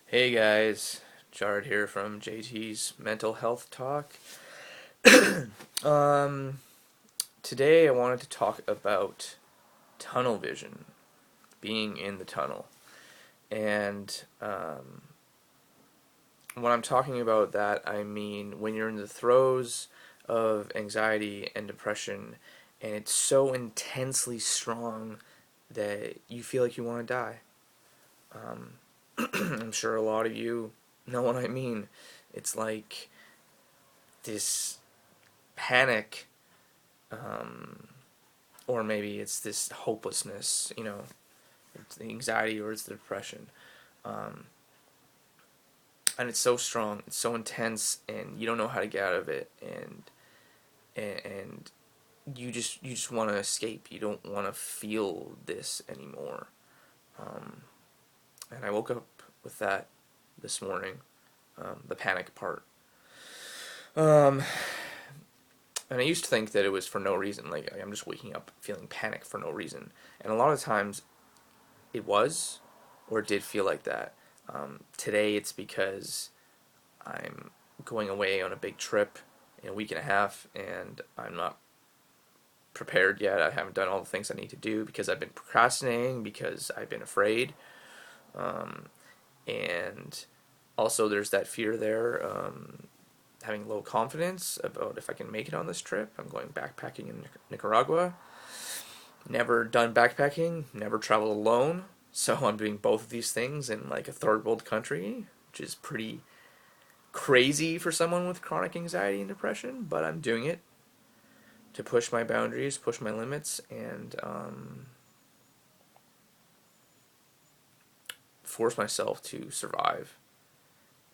Hey guys, Jared here from JT's Mental Health Talk. Um, Today I wanted to talk about tunnel vision, being in the tunnel. And when I'm talking about that, I mean when you're in the throes of anxiety and depression, and it's so intensely strong that you feel like you want to die. Um, I'm sure a lot of you know what I mean. It's like this panic, um, or maybe it's this hopelessness, it's the anxiety or it's the depression. Um, and it's so strong, it's so intense, and you don't know how to get out of it, and you just want to escape. You don't want to feel this anymore. Um, and I woke up with that this morning, the panic part. Um, And I used to think that it was for no reason, like I'm just waking up feeling panic for no reason. And a lot of times it was, or it did feel like that. Today it's because I'm going away on a big trip in a week and a half, and I'm not prepared yet. I haven't done all the things I need to do because I've been procrastinating, because I've been afraid. Um, and also, there's that fear there, having low confidence about if I can make it on this trip. I'm going backpacking in Nicaragua. Never done backpacking, never traveled alone. So I'm doing both of these things in like a third world country, which is pretty crazy for someone with chronic anxiety and depression, but I'm doing it to push my boundaries, push my limits, and force myself to survive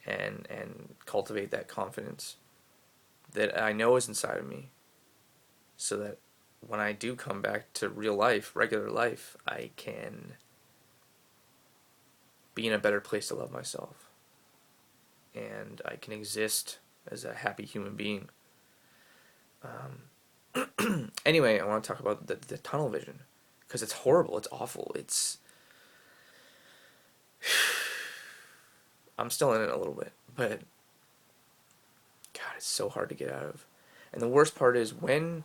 and cultivate that confidence that I know is inside of me, so that when I do come back to real life, regular life, I can be in a better place to love myself, and I can exist as a happy human being. Anyway, I want to talk about the tunnel vision, because it's horrible, it's awful, it's I'm still in it a little bit, but God, it's so hard to get out of. And the worst part is when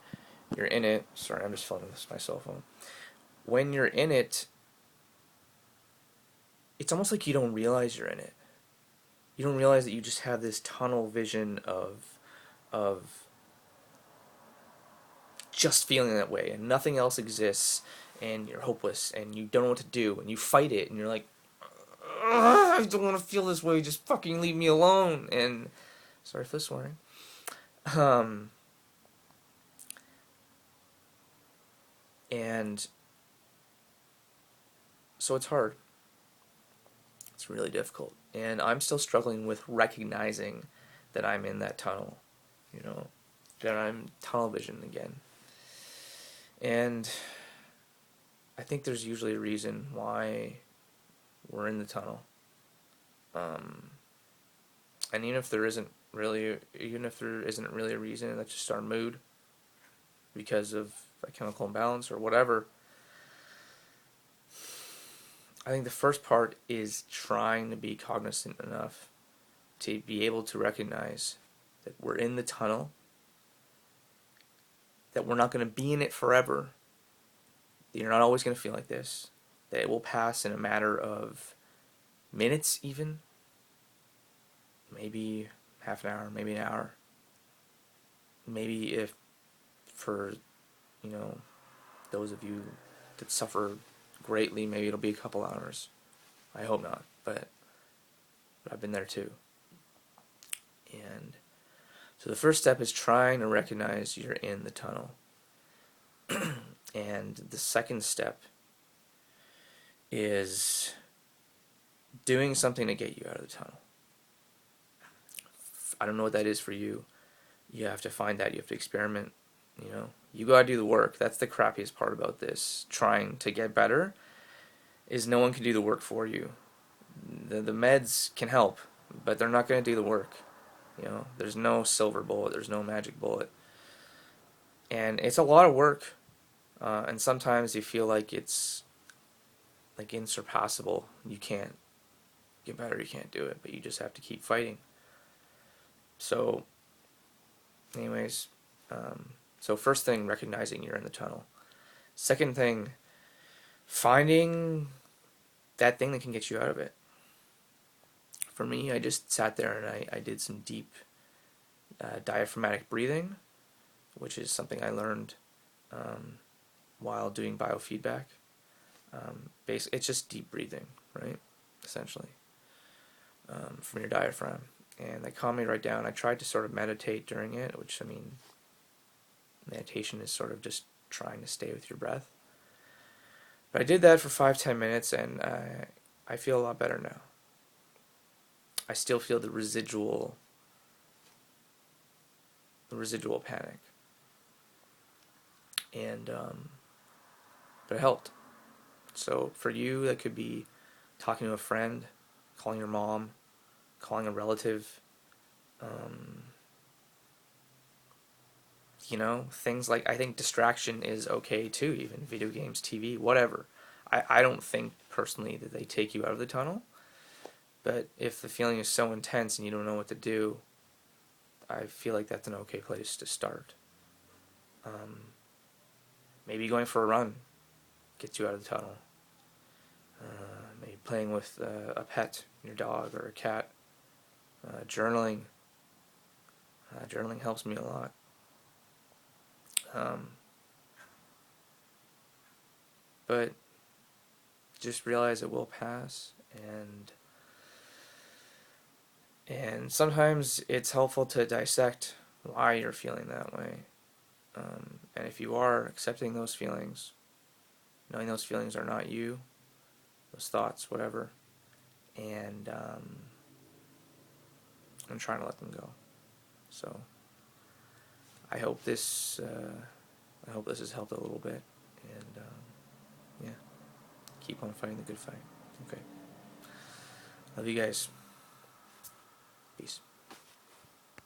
you're in it. Sorry, I'm just filming this with my cell phone. When you're in it, it's almost like you don't realize you're in it. You don't realize that you just have this tunnel vision of just feeling that way, and nothing else exists, and you're hopeless, and you don't know what to do, and you fight it, and you're like, I don't want to feel this way. Just fucking leave me alone. And sorry for the swearing. Um, and so it's hard. It's really difficult, and I'm still struggling with recognizing that I'm in that tunnel. You know, that I'm tunnel vision again. And I think there's usually a reason why we're in the tunnel. Um, and even if there isn't really a reason, that's just our mood because of a chemical imbalance or whatever. I think the first part is trying to be cognizant enough to be able to recognize that we're in the tunnel, that we're not going to be in it forever, that you're not always going to feel like this, that it will pass in a matter of minutes, even maybe half an hour, maybe an hour, maybe if for you know those of you that suffer greatly, maybe it'll be a couple hours. I hope not, but I've been there too. And so the first step is trying to recognize you're in the tunnel. And the second step is doing something to get you out of the tunnel. I don't know what that is for you. You have to find that. You have to experiment. You gotta do the work. That's the crappiest part about this. Trying to get better is no one can do the work for you. The meds can help, but they're not gonna do the work. There's no silver bullet. There's no magic bullet, and it's a lot of work. And sometimes you feel like it's like insurpassable. You can't get better, you can't do it, but you just have to keep fighting. So, anyways, so first thing, recognizing you're in the tunnel. Second thing, finding that thing that can get you out of it. For me, I just sat there and I did some deep diaphragmatic breathing, which is something I learned while doing biofeedback. It's just deep breathing, right? Essentially, from your diaphragm. And they calmed me right down. I tried to sort of meditate during it, which, I mean, meditation is sort of just trying to stay with your breath. But I did that for 5-10 minutes, and I feel a lot better now. I still feel the residual panic, and but it helped. So for you, that could be talking to a friend, calling your mom, calling a relative. Things like, I think distraction is okay too, even video games, TV, whatever. I don't think personally that they take you out of the tunnel, but if the feeling is so intense and you don't know what to do, I feel like that's an okay place to start. Maybe going for a run gets you out of the tunnel. Maybe playing with a pet, your dog or a cat. Journaling. Journaling helps me a lot. But just realize it will pass, and sometimes it's helpful to dissect why you're feeling that way. And if you are accepting those feelings, knowing those feelings are not you, those thoughts, whatever, and I'm trying to let them go. So I hope this has helped a little bit, and yeah, keep on fighting the good fight. Okay, love you guys.